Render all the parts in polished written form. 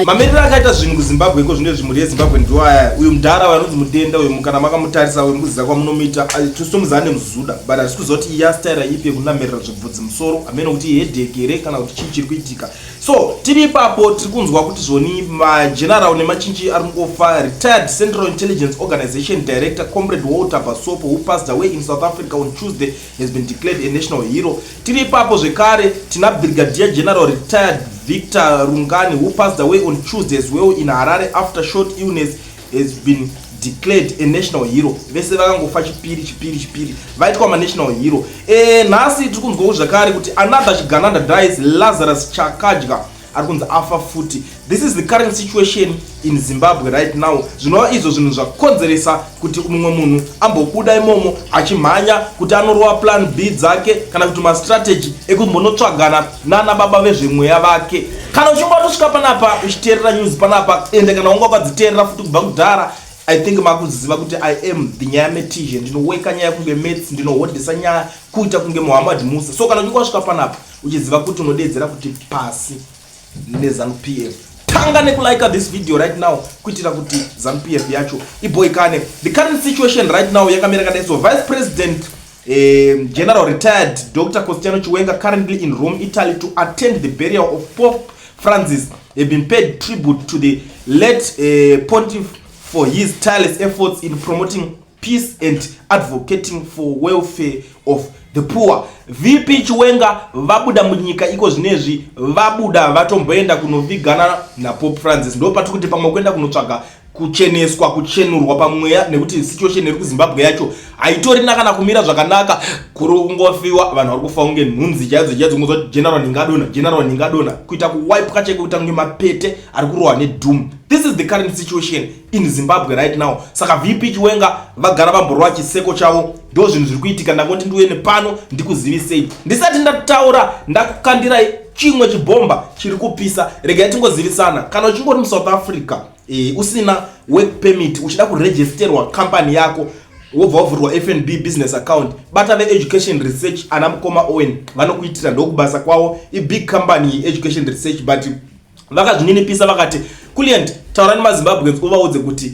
mamiriro akaita zvinhu kuZimbabwe iko zvine zvimuri yeZimbabwe ndiwo aya uyu mudhara wanonzi mudenda uyu kana makamutarisa uyu mukuziva kwamunomuita tositomuzana nemuzuda but hazisi kuzoti yasitaira ipi yekunamirira zvibvudzi musoro hamene kuti headache here kana kuti chii chiri kuitika. So tiri ipapo tiri kunzwa kuti zvoni mageneral nemachinji ari kungofa. Retired Central Intelligence Organization Director Comrade Walter Basopo, who passed away in South Africa on Tuesday, has been declared a national hero. Tiri ipapo zvekare tina Brigadier General Retired Victor Rungani, who passed away on Tuesday as well in Harare after short illness, has been declared a national hero. Vese vakangofa chipiri vaitwa national hero. Nhasi tiri kunzwa zvakare kuti another Chigananda dies, Lazarus Chakadya ari kunzi afa futi. This is the current situation in Zimbabwe right now. Zvinova izvo zvinhu zvakonzeresa kuti mumwe munhu ambobuda imomo achimhanya kuti anorova plan B dzake kana kuti mastrategy ekumbonotsvagana nana baba vezvemweya vake. Kana uchingatosvika panapa uchiteerera news panapa ende kana unga wakadziteerera futi kubva kudhara, I think makuziva kuti I am the nyaya metizhe, ndinoweka nyaya kunge Mets, ndinohodhesa nyaya kuita kunge Muhammad Musa. So kana uchinga wasvika panapa uchiziva kuti unodedzera kuti pasi neZANU-PF, tanga nekulike this video right now kuitira kuti ZANU-PF yacho iboikane. The current situation right now yakamira kadai. So Vice President General Retired Dr. Costiano Chiwenga, currently in Rome, Italy, to attend the burial of Pope Francis, have been paid tribute to the late pontiff for his tireless efforts in promoting peace and advocating for welfare of the poor. VP Chiwenga vabuda munyika iko zvinezvi, vabuda vatomboenda kunovigana na Pope Francis. Ndo pati kuti pamwe kuenda kunotsvaga kucheneswa kuchenurwa pamweya nekuti situation iri kuZimbabwe yacho haitorina kana kumira zvakanaka. Kuri kungofiwa vanhu vari kufa kunge nhunzi chaidzo ngozva general ningadona kuita kuwipe kacheke kuita kunge mapete ari kurohwa neDoom. This is the current situation in Zimbabwe right now. Saka VP Chiwenga vagara vamborwa chiseko chavo, ndo zvinhu zviri kuitika. Ndangoti ndiuye pano ndikuzivisei ndisati ndataura ndakukandira chimwe chibhomba chiri kupisa. Regai tingozivisana, kana uchingori muSouth Africa usina work permit uchida kuregisterwa company yako wobva wavhurwa FNB business account, bata ve-education research ana Mukoma Owen vanokuitira ndokubasa kwavo big company education research. But vakazvininipisa vakati client taurani maZimbabweans uvaudze kuti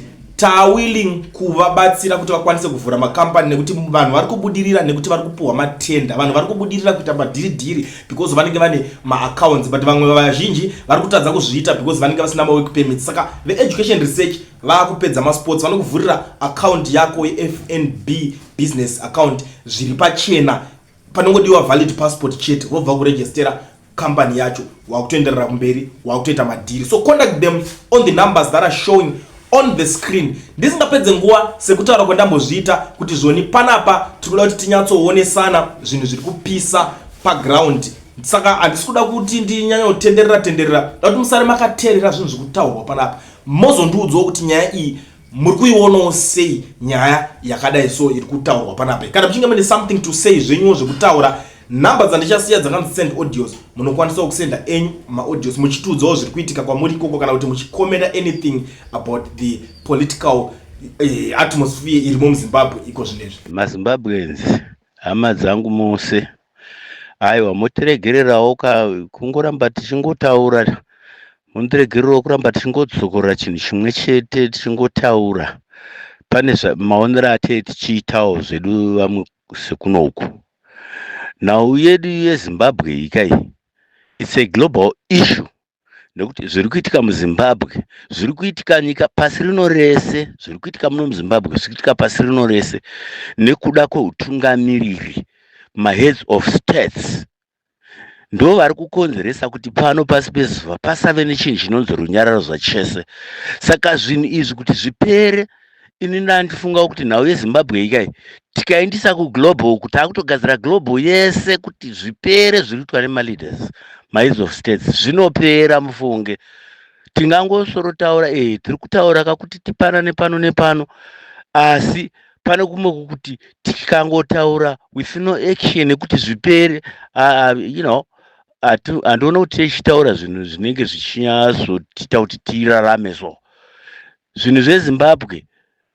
willing kuvabatsira kuti vakwanise kuvhura makampani nekuti vanhu vari kubudirira nekuti vari kupuhwa matenda, vanhu vari kubudirira kuita madhiridhiri because vanenge vane maaccounts, but vamwe vazhinji vari kutadza kuzviita because vanenge vasina mawork permits. Saka ve-education research vakupedza masports vanokuvhurira account yako yeFNB business account zviri pachena, panongodiwa valid passport chete vobva kuregistera company yacho wakutoenderera kumberi wakutoita madhiri. So contact them on the numbers that are showing on the screen. Ndisingapedze nguva sekutaura kwandambozviita kuti zvoni panapa tinoda kuti tinyatsooonesana zvinhu zviri kupisa paground. Saka handisi kuda kuti ndinyanyotenderera kuti musare makateerera zvinhu zviri kutaurwa panapa, mozondiudzawo kuti nyaya iyi muri kuionawo sei, nyaya yakadai so iri kutaurwa panapa. Kana muchinge mune something to say zvenyuwo zvekutaura, namba dzandichasiya dzakanzi send audios, munokwanisa kusenda enyu maaudios muchitiudzawo zviri kuitika kwamuri ikoko, kana kuti muchikomenta anything about the political atmosphere irimo muZimbabwe iko zvinezvi. maZimbabweans hama dzangu mose, aiwa motiregererawo kungoramba tichingotaura, motiregererawo kuramba tichingodzokorera chinhu chimwe chete tichingotaura. Pane maonero ate tichiitawo zvedu vamwe sekunoku. Nhau yedu yeZimbabwe ikai, it's a global issue. Nekuti zviri kuitika muZimbabwe zviri kuitika nyika pasi rino rese, zviri kuitika muno muZimbabwe zviri kuitika pasi rino rese nekuda kweutungamiriri, maheads of states ndo vari kukonzeresa kuti pano pasi pezuva pasave nechinhu chinonzi runyararo zvachese. Saka zvinhu izvi kuti zvipere, ini ndandifunga kuti nhau yeZimbabwe ikai tikaendisa kuglobal, kuti akutogadzira global yese kuti zvipere zviri kuitwa nemaleaders, maheads of states, zvinopera mufunge. Tingangosorotaura tiri kutaura kakuti tipanane pano nepano, asi pane kumwe kukuti tikangotaura with no action kuti zvipere, handiona kuti tichitaura zvinhu zvinenge zvichinyatsotiita kuti tirarame. So zvinhu zveZimbabwe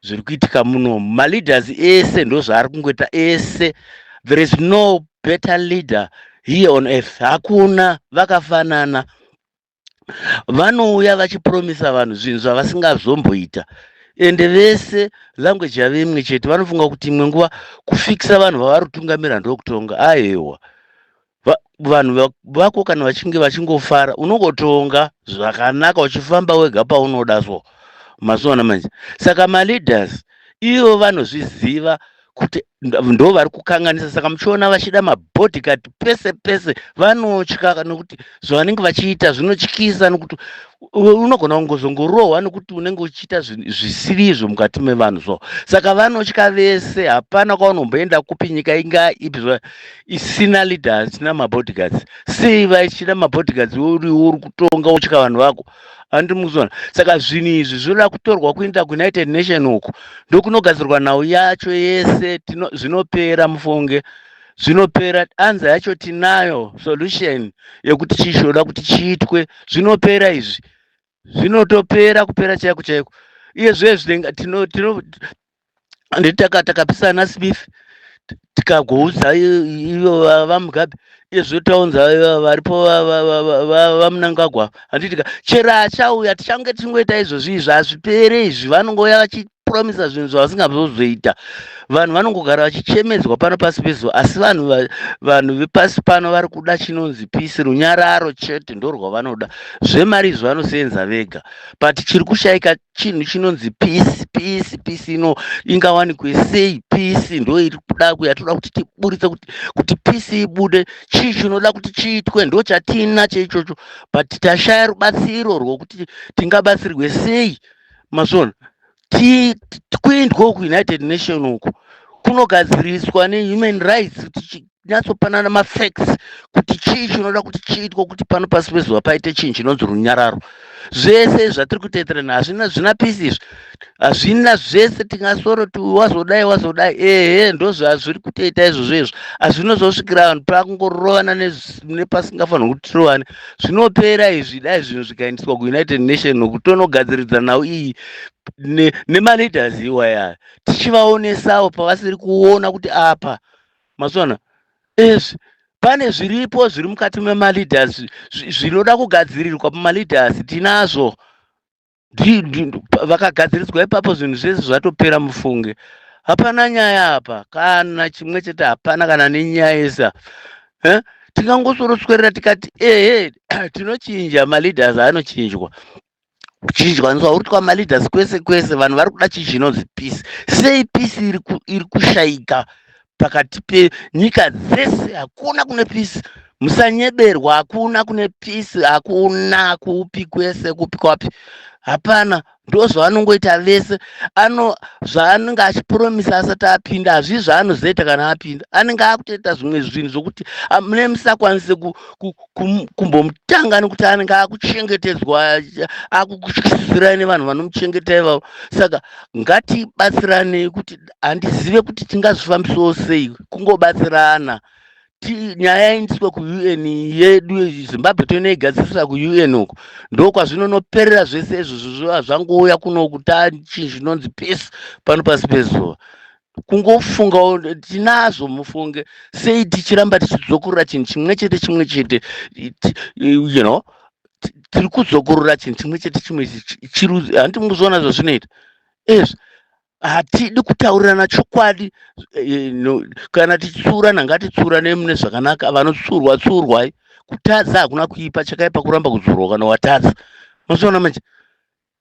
zviri kuitika muno, maleaders ese ndo zvaari kungoita ese. There is no better leader here on earth, hakuna vakafanana. vanouya vachipromisa vanhu zvinhu zvavasingazomboita, ende vese language yave imwe chete. Vanofunga kuti imwe nguva kufikisa vanhu vavari kutungamira ndokutonga. Aiwa, vanhu vako kana vachinge vachingofara unongotonga zvakanaka uchifamba wega paunoda so mazuva manje. Saka maleaders ivo vanozviziva kuti ndo vari kukanganisa. Saka muchiona vachida mabodyguard pese pese, vanotya nokuti zvavanenge vachiita zvinotyisa, nokuti unogona kungozongorohwa nokuti unenge uchiita zvisirizvo mukati mevanhu so. Saka vanotya vese, hapana kwaunomboenda kupi nyika inga ipi isina leaders, isina mabodyguards. Sei vachida mabodyguards uri kutonga utya vanhu vako? Handi muzona. Saka zvinhu izvi zvinoda kutorwa kuenda kuUnited Nation uku, ndokunogadzirwa nhau yacho yese. Zvinopera mufunge, zvinopera. Anza yacho tinayo solution yekuti chiishoda kuti chiitwe. Zvinopera izvi, zvinotopera kupera chaiko chaiko. Iye zvezvi takapisa Smith tikagoudza iyo vaMugabe, izvo taunza varipo vaMnangagwa, handitika chero achauya tichange tingoita izvozvi zvazvipere izvi. Vanongoya vachipromisa zvinhu zvavasingazozoita. Vanhu vanongogara vachichemedzwa pano pasi pezuva, asi vanhu vepasi pano vari kuda chinonzi peace, runyararo chete ndorwavanoda. Zvemari izvo vanosenza vega, but chiri kushaika chinhu chinonzi peace. Peace ino ingawanikwe sei? Peace ndo iri kuda yatoda kuti tiburitse kuti peace ibude. Chii chinoda kuti chiitwe ndo chatina cheichocho, but tashaya rubatsiro rwokuti tingabatsirwe sei. Mazvona kuendwa kuUnited Nation uku kunogadziriswa nehuman rights kuti chinyatsopanana mafacts kuti chii chinoda kuti chiitwe kuti pano pasi pezuva paite chinhu chinonzi runyararo. Zvese zvatiri kuteerana hazvina zvina peace izvi, hazvina zvese. Tingasoro wazodai ehe ndo zvazviri kutoita izvozvo izvo, hazvinozosvikira vanhu pakungorovana nepasingafanirwi kuti tirovane. Zvinopera izvi dai zvinhu zvikaendeswa kuUnited Nation uku, tonogadziridza nhau iyi nemaleaders iwaya, tichivaonesawo pavasiri kuona kuti apa mazona izvi pane zviripo zviri mukati memaleaders zvinoda kugadzirirwa pamaleaders. Tinazvo vakagadziriswa ipapo zvinhu zvese zvatopera mufunge. Hapana nyaya apa kana chimwe chete, hapana kana nenyaya yesa. Tingangosoroswerera tikati ehe tinochinja maleaders, anochinjwa kuchinjwa uri kwa maleaders kwese kwese. Vanhu vari kuda chii chinonzi peace. Sei peace iri kushaika pakati penyika dzese? Hakuna kune peace, musanyeberwa. Hakuna kune peace, hakuna kupi kwese, kupi kwapi, hapana. Ndo zvavanongoita vese. Zvaanenge achipromisa asati apinda hazvi zvaanozoita kana apinda. Anenge akutoita zvimwe zvinhu zvokuti mune musakwanise kumbomutanga nekuti anenge akuchengetedzwa, akukutyisirai nevanhu vanomuchengeta ivavo. Saka ngatibatsiranei kuti handizive kuti tingazvifambisawo sei kungobatsirana. Nyaya indiswe kuUN yedu Zimbabwe toinoigadzirisa kuUN uku, ndo kwazvinonoperera zvese izvozvo. Hazvangouya kuno kuta chinhu chinonzi peace pano pasi pezuva. Kungofunga tinazvo mufunge. Sei tichiramba tichidzokorora chinhu chimwe chete tiri kudzokorora chinhu chimwe chete handi muzviona zvazvinoita izvi. Hatidi kutaurirana chokwadi. Kana tichitsiurana ngatitsurane mune zvakanaka. Vanotsurwa kutadza hakuna kuipa, chakaipa kuramba kudzurwa kana watadza. Mazviona manje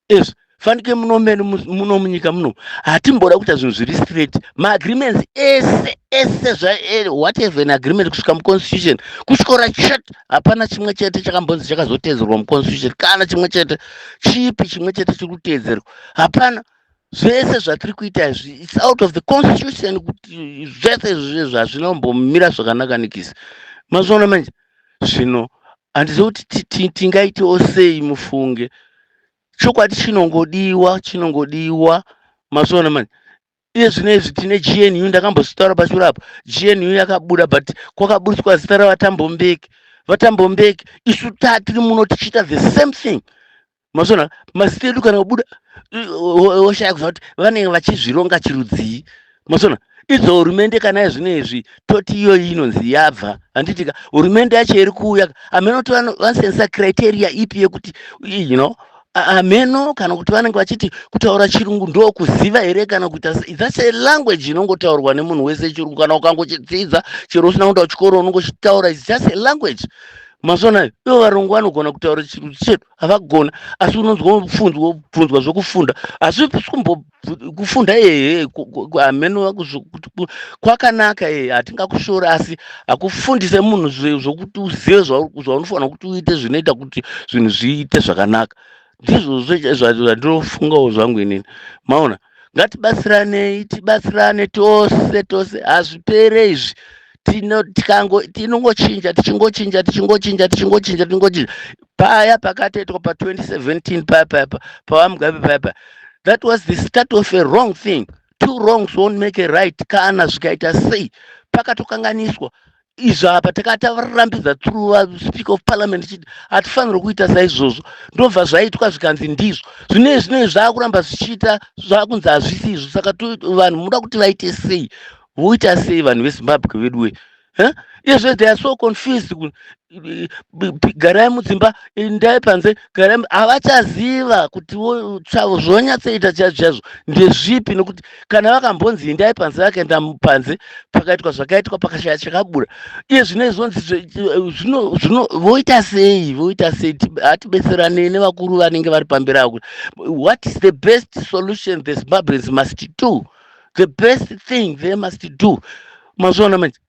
izvi fanike muno munyika muno hatimboda kuita zvinhu zviri straight. Maagreements ese whatever an agreement kusvika muconstitution kusvikora chete, hapana chimwe chete chakambonzi chakazotedzerwa muconstitution. Kana chimwe chete chipi chimwe chete chiri kutedzerwa? Hapana. Zvese zvatiri kuita izvi it's out of the constitution, kuti zvese izvozvo hazvinombomira zvakanaka nikisi. Mazviona manje zvino handizivi kuti tingaitewo sei mufunge. Chokwadi chinongodiwa. Mazviona manje iye zvinezvi tine GNU, ndakambozvitaura pachuru apo. GNU yakabuda, but kwakaburiswa zita ravaTambombeki. VaTambombeki isu tiri muno tichiita the same thing. Mazviona mazita edu kana kubuda woshaya kuziva kuti vanenge vachizvironga chirudzii. Mazviona idzo hurumende kana yazvinezvi toti iyo inonzi yabva handitika hurumende yacho iri kuuya ameno kuti vanosensa criteria ipi yekuti ameno kana kuti vanenge vachiti kutaura chirungu ndo kuziva here kana kuita that's a language inongotaurwa nemunhu wese chirungu kana ukangochidzidza chero usina kuenda kuchikoro unongochitaura it's just a language mazona ivo varungu vanogona kutaura chirungu chedu havagona asi unonzwa bvunzwa zvokufunda asi kufunda ameno kwakanaka hatingakushora asi hakufundise munhu zvokuti uzive zvaunofanira kuti uite zvinoita kuti zvinhu zviite zvakanaka ndizvo zvandinofungawo zvangu inini maona tibatsirane tose hazvipere izvi tinongochinja paya pakatoitwa pa2017 pawamugabe papa that was the start of a wrong thing. Two wrongs won't make a right kana zvikaita sei pakatokanganiswa izvo apa takatavarambidza through speaker of parliament chiti hatifaniri kuita saizvozvo ndobva zvaitwa zvikanzi ndizvo zvinezvi zvaakuramba zvichiita zvakunzi hazvisizvo saka vanhu muda kuti vaite sei voita sei vanhu vezimbabwe vedu izvo they are so confused garai mudzimba endai panze havachaziva kuti chavo zvonyatsoita chazvo ndezvipi nekuti kana vakambonzi endai panze vakaenda panze pakaitwa zvakaitwa pakashaya chakabura iye zvinezvonzi voita sei hatibetseranei nevakuru vanenge vari pamberi avo what is the best solution the Zimbabweans must do the best thing they must do mazvona manje